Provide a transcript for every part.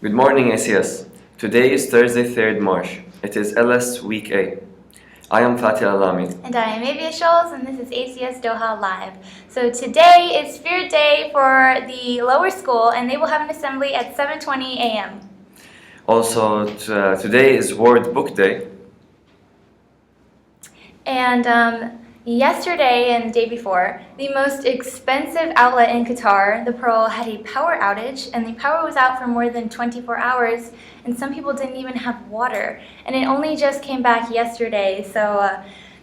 Good morning, ACS. Today is Thursday, 3rd March. It is LS Week A. I am Fatih Alami. And I am Avia Scholes, and this is ACS Doha Live. So today is Spirit Day for the lower school, and they will have an assembly at 7:20 a.m. Also, today is World Book Day. And yesterday and the day before, the most expensive outlet in Qatar, the Pearl, had a power outage, and the power was out for more than 24 hours, and some people didn't even have water. And it only just came back yesterday, so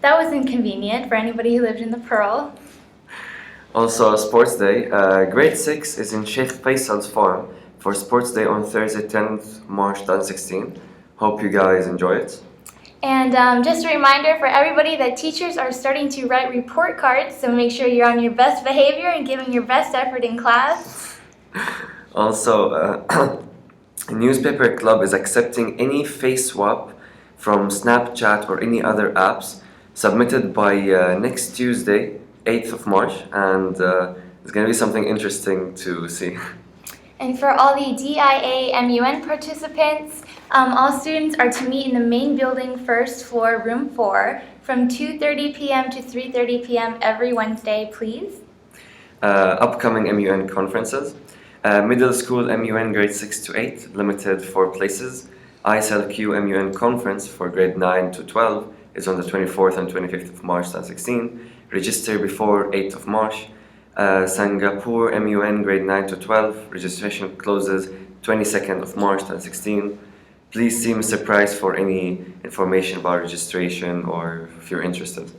that was inconvenient for anybody who lived in the Pearl. Also, Sports Day. Grade 6 is in Sheikh Faisal's farm for Sports Day on Thursday, 10th March 2016. Hope you guys enjoy it. And just a reminder for everybody that teachers are starting to write report cards, so make sure you're on your best behavior and giving your best effort in class. Also, a newspaper club is accepting any face swap from Snapchat or any other apps submitted by next Tuesday, 8th of March, and it's going to be something interesting to see. And for all the DIA MUN participants, all students are to meet in the main building first floor, room 4, from 2:30 p.m. to 3:30 p.m. every Wednesday, please. Upcoming MUN conferences. Middle School MUN grade 6 to 8, limited 4 places. ISLQ MUN conference for grade 9 to 12 is on the 24th and 25th of March 2016. Register before 8th of March. Singapore MUN grade 9 to 12, registration closes 22nd of March 2016. Please see Mr. Price for any information about registration or if you're interested.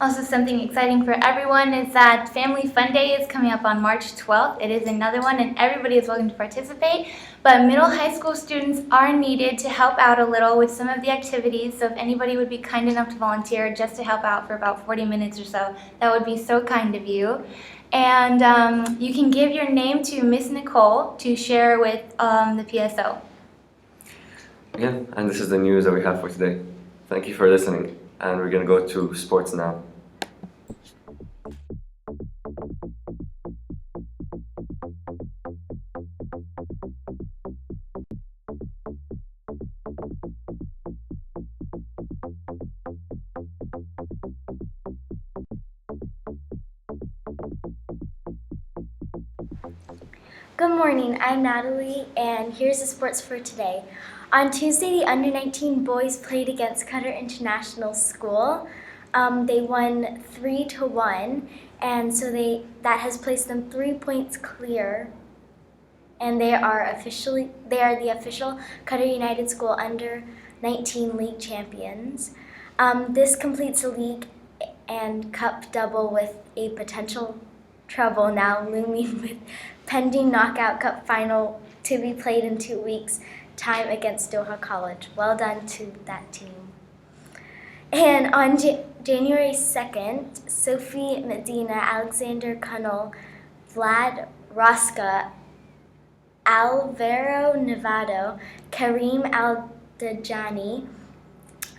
Also, something exciting for everyone is that Family Fun Day is coming up on March 12th. It is another one, and everybody is welcome to participate. But middle high school students are needed to help out a little with some of the activities. So if anybody would be kind enough to volunteer just to help out for about 40 minutes or so, that would be so kind of you. And you can give your name to Miss Nicole to share with the PSO. Yeah, and this is the news that we have for today. Thank you for listening, and we're going to go to sports now. Good morning, I'm Natalie, and here's the sports for today. On Tuesday, the under-19 boys played against Qatar International School. They won 3-1, and so that has placed them 3 points clear. And they are the official Qatar United School under-19 league champions. This completes the league and cup double with a potential trouble now looming with pending knockout cup final to be played in 2 weeks' time against Doha College. Well done to that team. And on January 2nd, Sophie Medina, Alexander Kunnel, Vlad Roska, Alvaro Nevado, Kareem Al-Dajani,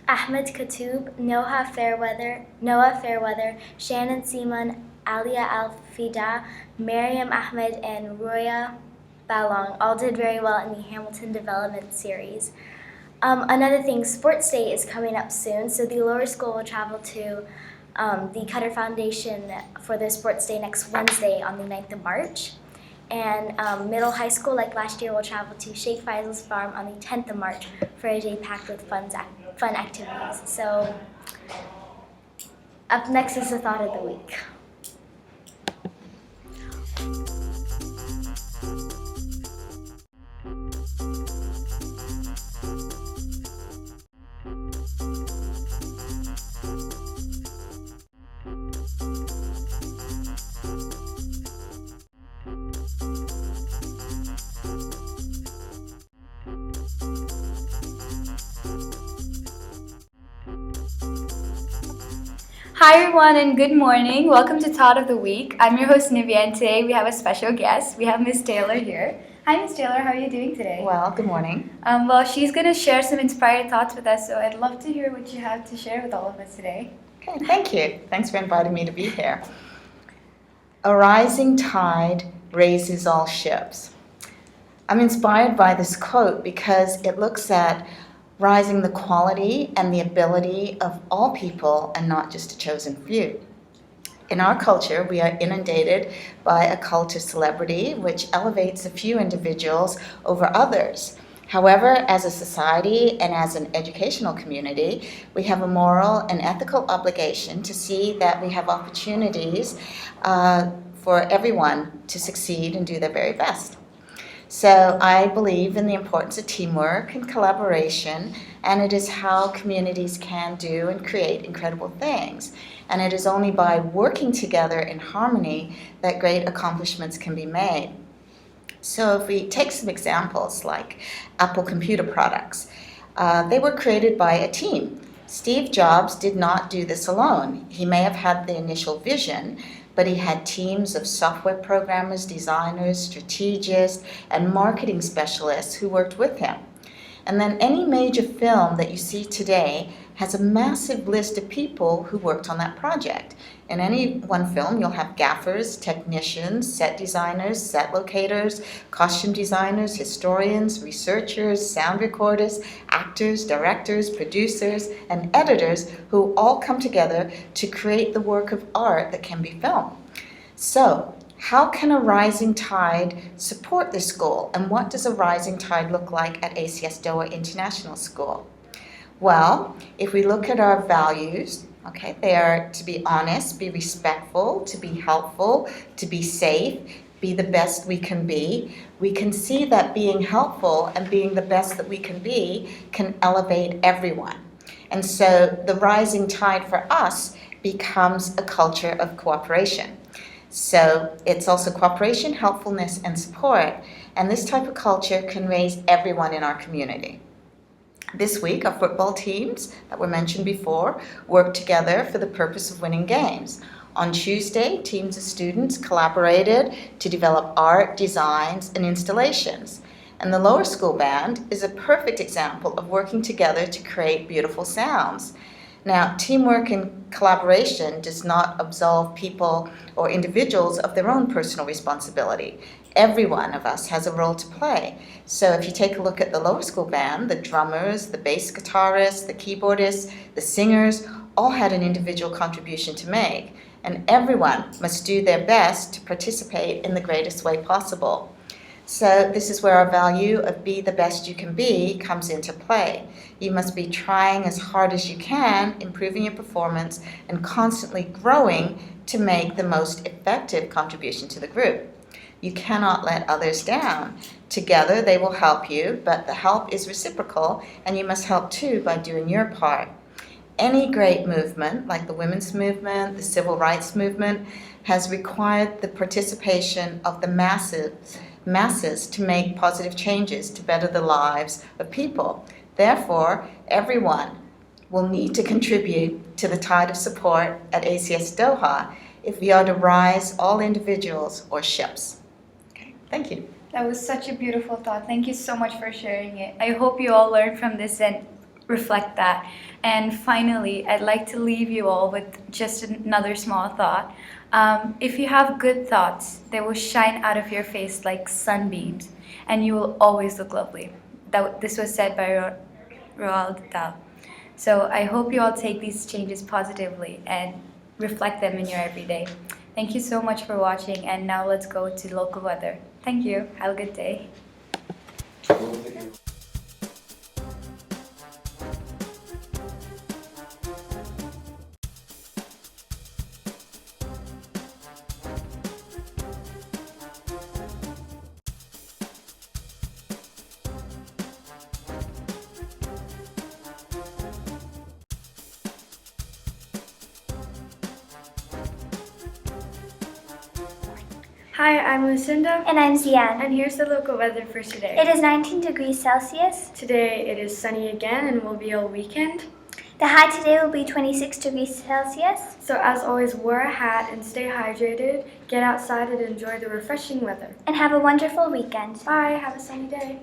Ahmed Katoub, Noah Fairweather, Shannon Seaman, Alia Al-Fida, Mariam Ahmed, and Roya Balong all did very well in the Hamilton Development Series. Another thing, Sports Day is coming up soon, so the lower school will travel to the Qatar Foundation for their Sports Day next Wednesday on the 9th of March. And middle high school, like last year, will travel to Sheikh Faisal's farm on the 10th of March for a day packed with fun activities. So up next is the thought of the week. Hi everyone and good morning. Welcome to Thought of the Week. I'm your host Nivea, and today we have a special guest. We have Miss Taylor here. Hi Miss Taylor, how are you doing today? Well, good morning. Well, she's going to share some inspired thoughts with us, so I'd love to hear what you have to share with all of us today. Okay, thank you. Thanks for inviting me to be here. A rising tide raises all ships. I'm inspired by this quote because it looks at rising the quality and the ability of all people and not just a chosen few. In our culture, we are inundated by a cult of celebrity, which elevates a few individuals over others. However, as a society and as an educational community, we have a moral and ethical obligation to see that we have opportunities for everyone to succeed and do their very best. So I believe in the importance of teamwork and collaboration, and it is how communities can do and create incredible things. And it is only by working together in harmony that great accomplishments can be made. So if we take some examples like Apple computer products, they were created by a team. Steve Jobs did not do this alone. He may have had the initial vision, but he had teams of software programmers, designers, strategists, and marketing specialists who worked with him. And then any major film that you see today has a massive list of people who worked on that project. In any one film, you'll have gaffers, technicians, set designers, set locators, costume designers, historians, researchers, sound recorders, actors, directors, producers, and editors who all come together to create the work of art that can be filmed. So, how can a rising tide support this goal? And what does a rising tide look like at ACS Doha International School? Well, if we look at our values, okay, they are to be honest, be respectful, to be helpful, to be safe, be the best we can be. We can see that being helpful and being the best that we can elevate everyone. And so the rising tide for us becomes a culture of cooperation. So it's also cooperation, helpfulness, and support. And this type of culture can raise everyone in our community. This week, our football teams that were mentioned before worked together for the purpose of winning games. On Tuesday, teams of students collaborated to develop art, designs, and installations. And the lower school band is a perfect example of working together to create beautiful sounds. Now, teamwork and collaboration does not absolve people or individuals of their own personal responsibility. Every one of us has a role to play. So if you take a look at the lower school band, the drummers, the bass guitarists, the keyboardists, the singers, all had an individual contribution to make. And everyone must do their best to participate in the greatest way possible. So this is where our value of be the best you can be comes into play. You must be trying as hard as you can, improving your performance, and constantly growing to make the most effective contribution to the group. You cannot let others down. Together they will help you, but the help is reciprocal, and you must help too by doing your part. Any great movement, like the women's movement, the civil rights movement, has required the participation of the masses to make positive changes to better the lives of people. Therefore, everyone will need to contribute to the tide of support at ACS Doha if we are to rise all individuals or ships. Okay, thank you. That was such a beautiful thought. Thank you so much for sharing it. I hope you all learned from this and reflect that. And finally, I'd like to leave you all with just another small thought. If you have good thoughts, they will shine out of your face like sunbeams, and you will always look lovely. This was said by Roald Dahl. So I hope you all take these changes positively and reflect them in your everyday. Thank you so much for watching, and now let's go to local weather. Thank you. Have a good day. Hi, I'm Lucinda, And I'm Zian. and here's the local weather for today. It is 19 degrees Celsius. Today it is sunny again and will be all weekend. The high today will be 26 degrees Celsius. So as always, wear a hat and stay hydrated, get outside and enjoy the refreshing weather. And have a wonderful weekend. Bye, have a sunny day.